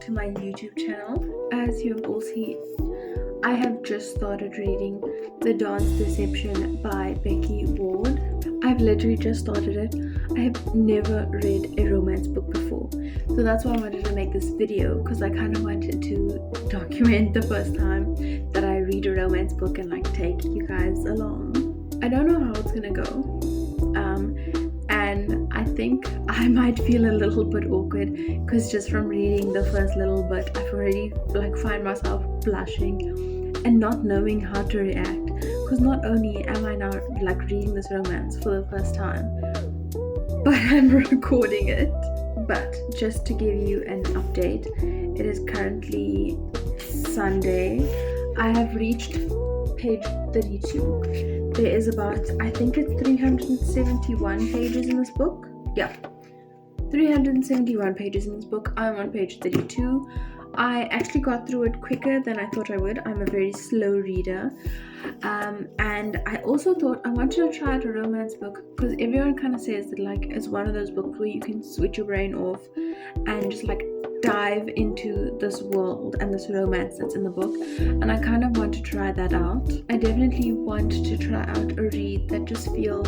to my YouTube channel. As you have all seen, I have just started reading The Dance Deception by Becky Ward. I've literally just started it. I have never read a romance book before, so that's why I wanted to make this video, because I kind of wanted to document the first time that I read a romance book and like take you guys along. I don't know how it's gonna go. And I think I might feel a little bit awkward because just from reading the first little bit, I've already find myself blushing and not knowing how to react, because not only am I now reading this romance for the first time, but I'm recording it. But just to give you an update, it is currently Sunday. I have reached page 32. There is about, I think it's 371 pages in this book. Yeah, 371 pages in this book. I'm on page 32. I actually got through it quicker than I thought I would. I'm a very slow reader. And I also thought I wanted to try out a romance book, because everyone kind of says that it's one of those books where you can switch your brain off and just dive into this world and this romance that's in the book, and I kind of want to try that out. I definitely want to try out a read that just feels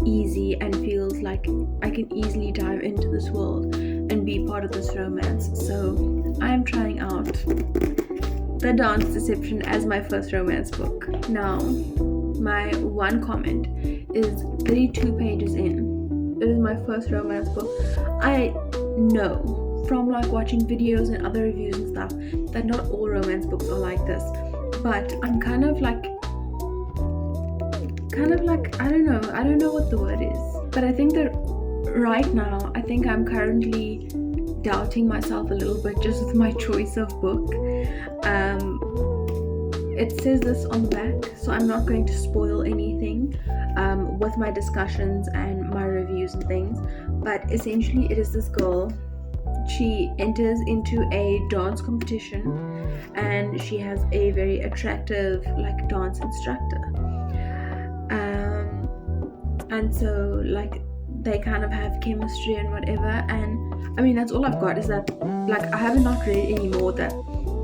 easy and feels like I can easily dive into this world and be part of this romance. So I'm trying out The Dance Deception as my first romance book. Now, my one comment is 32 pages in. It is my first romance book. I know from watching videos and other reviews and stuff that not all romance books are like this, but I'm kind of I don't know what the word is, but I think that right now I'm currently doubting myself a little bit just with my choice of book. It says this on the back, so I'm not going to spoil anything with my discussions and my reviews and things, but essentially it is this girl. She enters into a dance competition and she has a very attractive dance instructor, and so they kind of have chemistry and whatever, and I mean that's all I've got is that I haven't not read any more that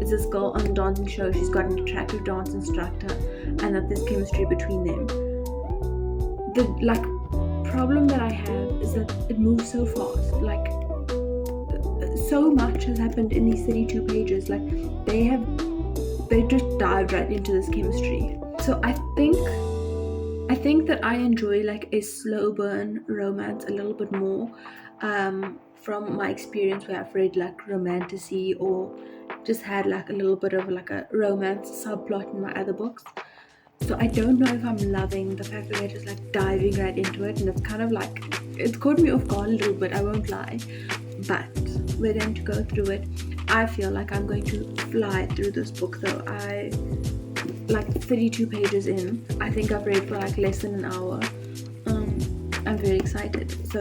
it's this girl on a dancing show, she's got an attractive dance instructor, and that there's chemistry between them. The problem that I have is that it moves so fast, so much has happened in these 32 pages. They just dived right into this chemistry. So I think that I enjoy a slow burn romance a little bit more, from my experience where I've read romantasy or just had a little bit of a romance subplot in my other books. So I don't know if I'm loving the fact that they're just diving right into it, and it's kind of it's caught me off guard a little bit, I won't lie. But we're going to go through it. I feel like I'm going to fly through this book though. 32 pages in, I think I've read for less than an hour. I'm very excited, so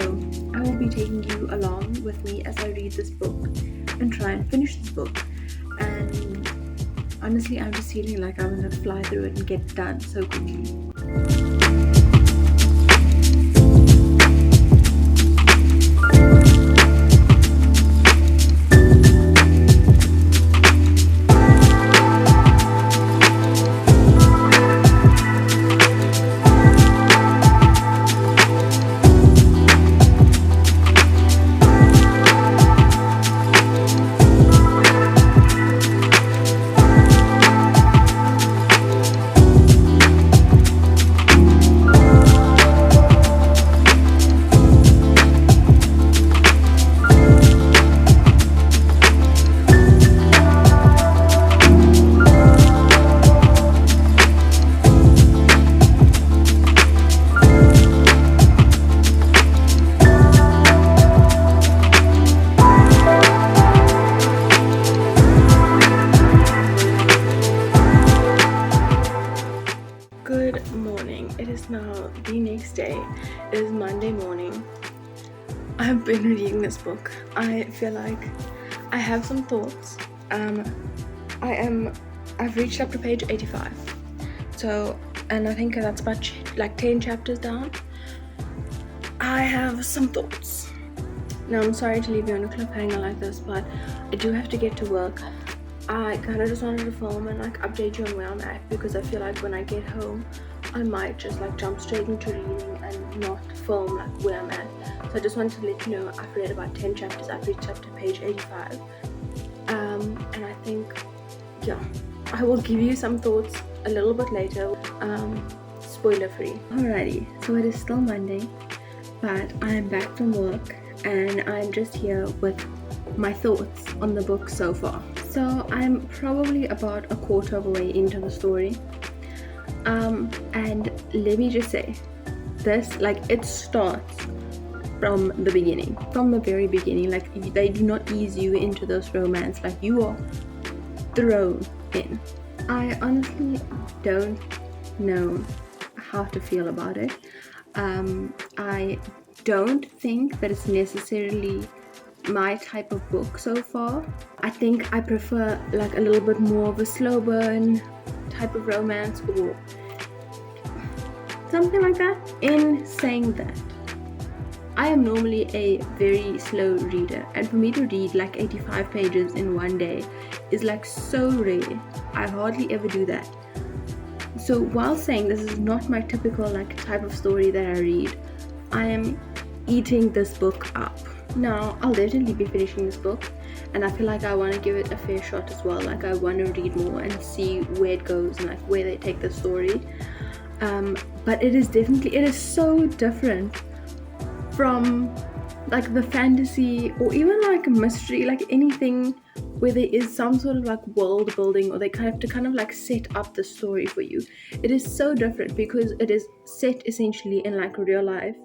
I will be taking you along with me as I read this book and try and finish this book. And honestly, I'm just feeling like I'm gonna fly through it and get it done so quickly. Good morning. It is now the next day. It is Monday morning. I've been reading this book. I feel like I have some thoughts. I've reached up to page 85. So, and I think that's about 10 chapters down. I have some thoughts. Now, I'm sorry to leave you on a cliffhanger like this, but I do have to get to work. I kind of just wanted to film and like update you on where I'm at, because I feel like when I get home I might just like jump straight into reading and not film like where I'm at. So I just wanted to let you know I've read about 10 chapters. I've reached up to page 85, and I think, yeah, I will give you some thoughts a little bit later, spoiler free. Alrighty, so it is still Monday, but I am back from work and I'm just here with my thoughts on the book so far. So I'm probably about a quarter of a way into the story, and let me just say this, like, it starts from the beginning, from the very beginning. Like, they do not ease you into this romance, like you are thrown in. I honestly don't know how to feel about it. I don't think that it's necessarily my type of book so far. I think I prefer like a little bit more of a slow burn type of romance or something like that. In saying that, I am normally a very slow reader, and for me to read like 85 pages in one day is like so rare. I hardly ever do that. So while saying this is not my typical like type of story that I read, I am eating this book up. Now, I'll definitely be finishing this book, and I feel like I want to give it a fair shot as well. Like, I want to read more and see where it goes and like where they take the story. But it is so different from like the fantasy or even like mystery, like anything where there is some sort of like world building, or they have to kind of like set up the story for you. It is so different because it is set essentially in like real life.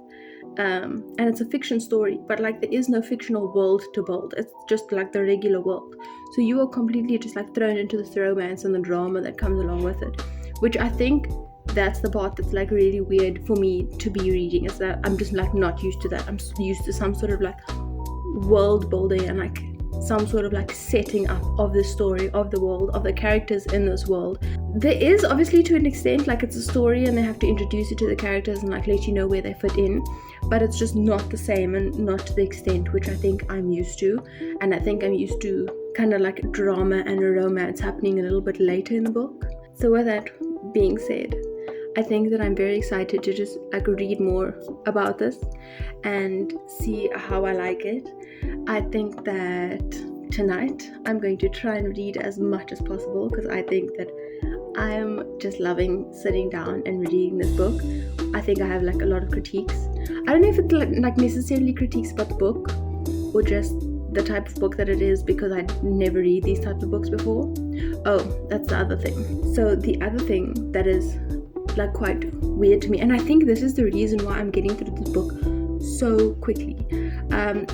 And it's a fiction story, but like there is no fictional world to build. It's just like the regular world. So you are completely just like thrown into this romance and the drama that comes along with it, which I think that's the part that's like really weird for me to be reading, is that I'm just like not used to that. I'm used to some sort of like world building and like some sort of like setting up of the story, of the world, of the characters in this world. There is obviously, to an extent, like it's a story and they have to introduce you to the characters and like let you know where they fit in, but it's just not the same and not to the extent which I think I'm used to. And I think I'm used to kind of like drama and a romance happening a little bit later in the book. So with that being said, I think that I'm very excited to just like read more about this and see how I like it. I think that tonight I'm going to try and read as much as possible, because I think that I'm just loving sitting down and reading this book. I think I have like a lot of critiques. I don't know if it's like necessarily critiques about the book or just the type of book that it is, because I never read these types of books before. Oh, that's the other thing. So the other thing that is like quite weird to me, and I think this is the reason why I'm getting through this book so quickly,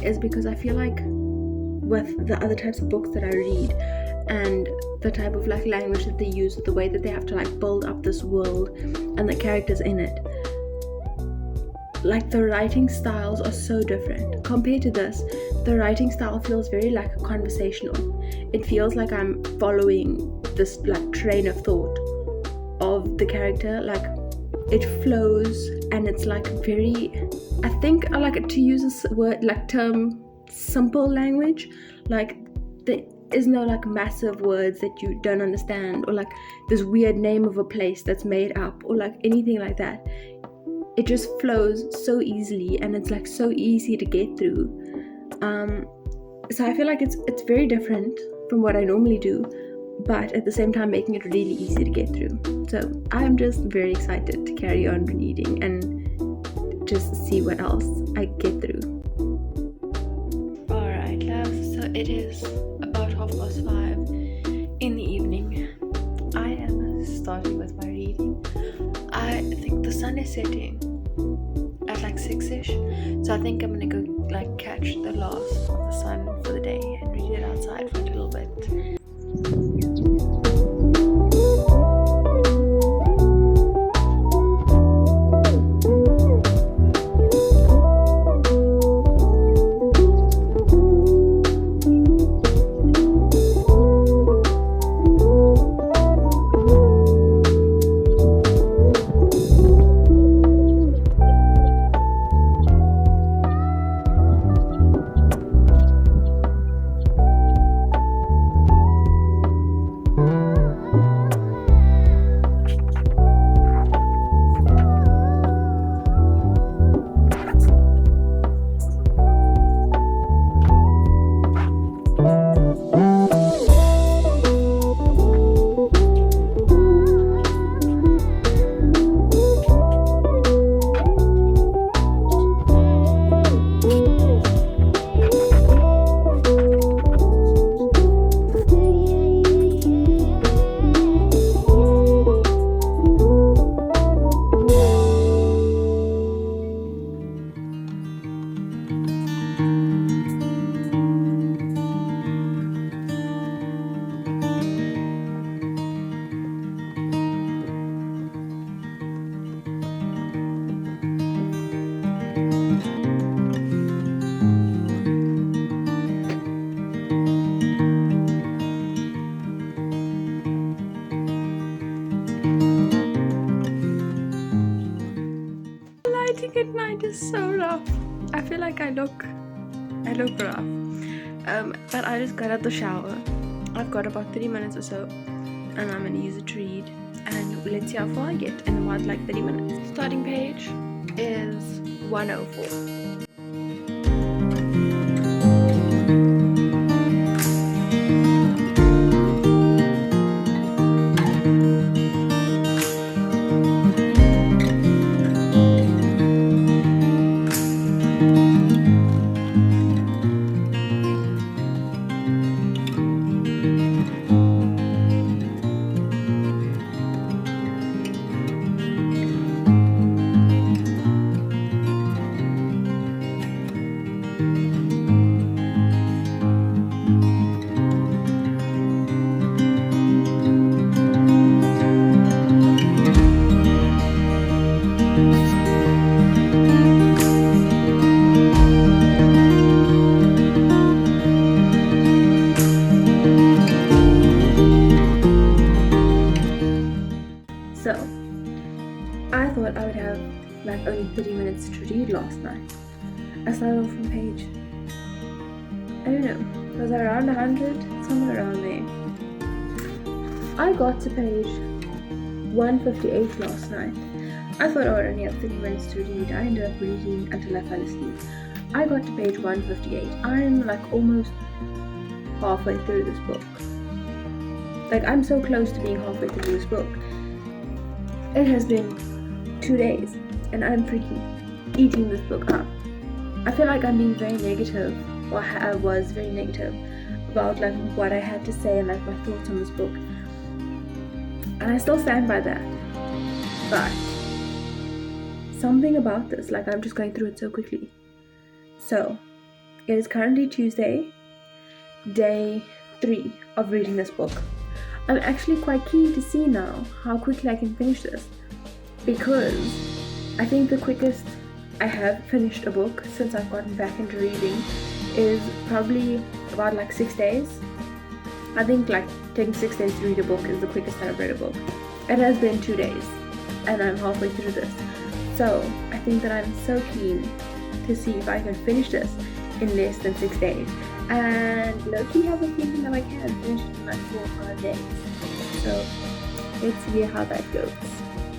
is because I feel like with the other types of books that I read and the type of like language that they use, the way that they have to like build up this world and the characters in it, like the writing styles are so different. Compared to this, the writing style feels very like conversational. It feels like I'm following this like train of thought of the character. Like, it flows and it's like very, I think I like to use this word like term, simple language. Like, there is no like massive words that you don't understand, or like this weird name of a place that's made up, or like anything like that. It just flows so easily and it's like so easy to get through. So I feel like it's very different from what I normally do, but at the same time making it really easy to get through. So I'm just very excited to carry on reading and just see what else I get through. Alright, love, so it is about 5:30 in the evening. I am starting with my reading. I think the sun is setting at like 6ish, so I think I'm gonna go like catch the last of the sun for the day and read it outside for a little bit. writing at night is so rough. I feel like I look rough. But I just got out the shower. I've got about 30 minutes or so, and I'm gonna use it to read. And let's see how far I get in about like 30 minutes. Starting page is 104. So, I thought I would have like only 30 minutes to read last night. I started off from page, I don't know, was I around 100? Somewhere around there. I got to page 158 last night. I thought I would only have 30 minutes to read. I ended up reading until I fell asleep. I got to page 158. I'm like almost halfway through this book. Like, I'm so close to being halfway through this book. It has been 2 days and I'm freaking eating this book up. I feel like I'm being very negative, or I was very negative about like what I had to say and like my thoughts on this book. And I still stand by that. But something about this, like I'm just going through it so quickly. So, it is currently Tuesday, day 3 of reading this book. I'm actually quite keen to see now how quickly I can finish this, because I think the quickest I have finished a book since I've gotten back into reading is probably about like 6 days. I think like taking 6 days to read a book is the quickest that I've read a book. It has been 2 days and I'm halfway through this. So I think that I'm so keen to see if I can finish this in less than 6 days. And low-key have a feeling that I can finish it in like 4 or 5 days. So let's see how that goes.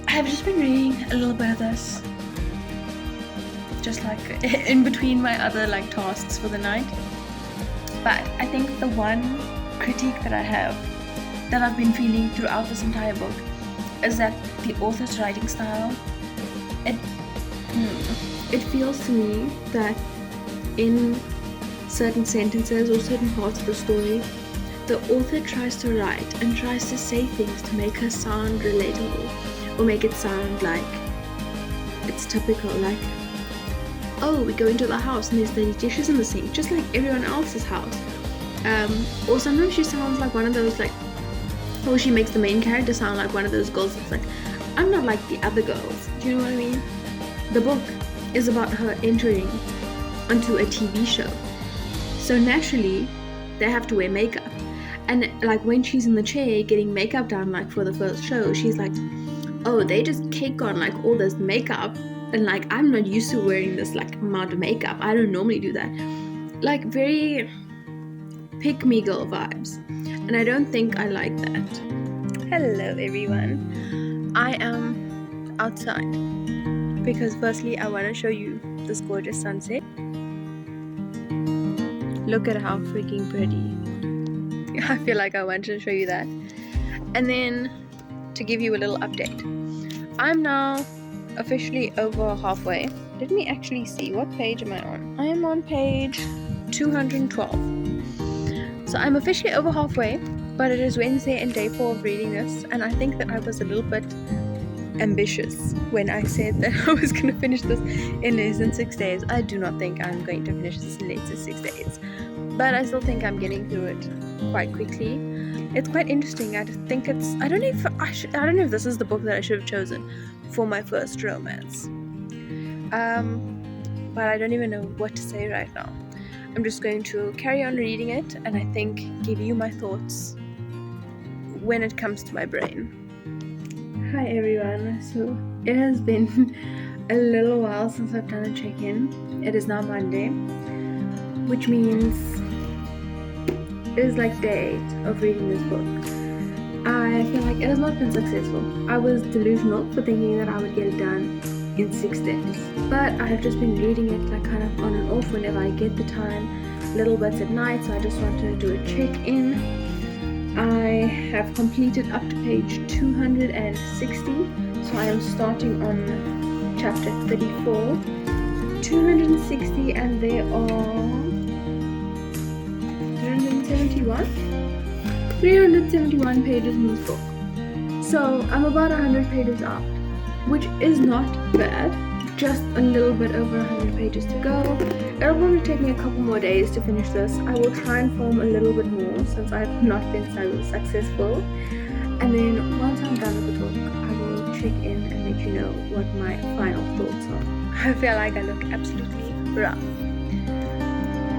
I have just been reading a little bit of this, just like in between my other like tasks for the night. But I think the one critique that I have, that I've been feeling throughout this entire book, is that the author's writing style, it feels to me that in certain sentences or certain parts of the story, the author tries to write and tries to say things to make her sound relatable, or make it sound like it's typical, like, oh, we go into the house and there's dirty dishes in the sink, just like everyone else's house. Or sometimes she sounds like one of those, like, or she makes the main character sound like one of those girls that's like, I'm not like the other girls. Do you know what I mean? The book is about her entering onto a TV show. So naturally, they have to wear makeup. And like when she's in the chair getting makeup done, like for the first show, she's like, oh, they just cake on like all this makeup. And like, I'm not used to wearing this like amount of makeup. I don't normally do that. Like very pick-me girl vibes. And I don't think I like that. Hello everyone. I am outside because firstly I want to show you this gorgeous sunset. Look at how freaking pretty. I feel like I wanted to show you that. And then to give you a little update, I'm now officially over halfway. Let me actually see, what page am I on? I am on page 212. So I'm officially over halfway, but it is Wednesday and day 4 of reading this, and I think that I was a little bit ambitious when I said that I was going to finish this in less than 6 days. I do not think I'm going to finish this in less than 6 days, but I still think I'm getting through it quite quickly. It's quite interesting. I think it's, I don't know if this is the book that I should have chosen for my first romance, but I don't even know what to say right now. I'm just going to carry on reading it and I think give you my thoughts when it comes to my brain. Hi everyone. So it has been a little while since I've done a check-in. It is now Monday, which means it is like day 8 of reading this book. I feel like it has not been successful. I was delusional for thinking that I would get it done in 6 days, but I have just been reading it like kind of on and off whenever I get the time, little bits at night. So I just wanted to do a check-in. I have completed up to page 260, so I am starting on chapter 34. 260, and there are 371 pages in this book. So I'm about 100 pages out, which is not bad. Just a little bit over 100 pages to go. It'll probably take me a couple more days to finish this. I will try and film a little bit more since I've not been so successful. And then once I'm done with the book, I will check in and let you know what my final thoughts are. I feel like I look absolutely rough,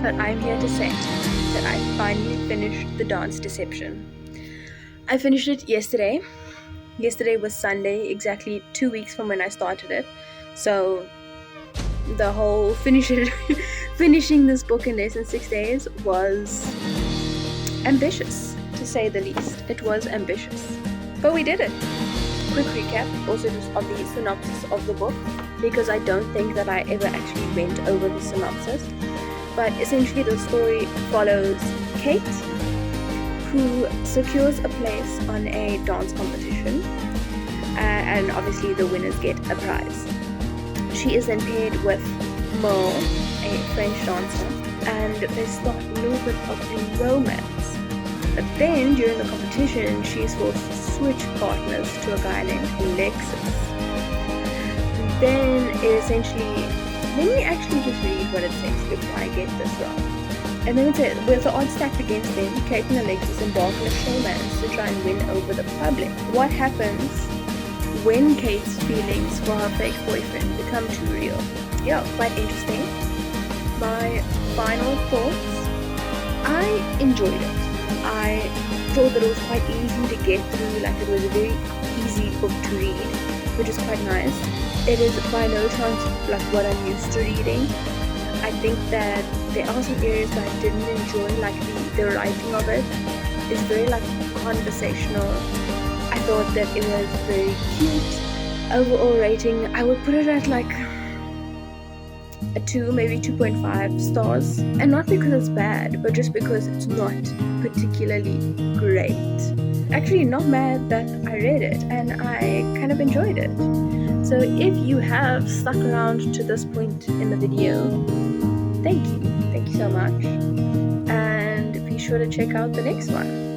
but I'm here to say that I finally finished The Dance Deception. I finished it yesterday. Yesterday was Sunday, exactly 2 weeks from when I started it. So the whole finishing this book in less than 6 days was ambitious, to say the least. It was ambitious, but we did it. Quick recap also just of the synopsis of the book, because I don't think that I ever actually went over the synopsis. But essentially the story follows Kate, who secures a place on a dance competition, and obviously the winners get a prize. She is then paired with Mo, a French dancer, and they start a little bit of a romance. But then during the competition, she is forced to switch partners to a guy named Lexus. Then it essentially, let me actually just read what it says before I get this wrong. And then it says, with the odds stacked against them, Kate and Alexis embark on a showmance to try and win over the public. What happens when Kate's feelings for her fake boyfriend become too real? Yeah, quite interesting. My final thoughts, I enjoyed it. I thought that it was quite easy to get through, like it was a very easy book to read, which is quite nice. It is by no chance like what I'm used to reading. I think that there are some areas that I didn't enjoy, like the writing of it is very like conversational. I thought that it was very cute. Overall rating, I would put it at like a 2, maybe 2.5 stars. And not because it's bad, but just because it's not particularly great. Actually not mad that I read it, and I kind of enjoyed it. So if you have stuck around to this point in the video, thank you so much, and be sure to check out the next one.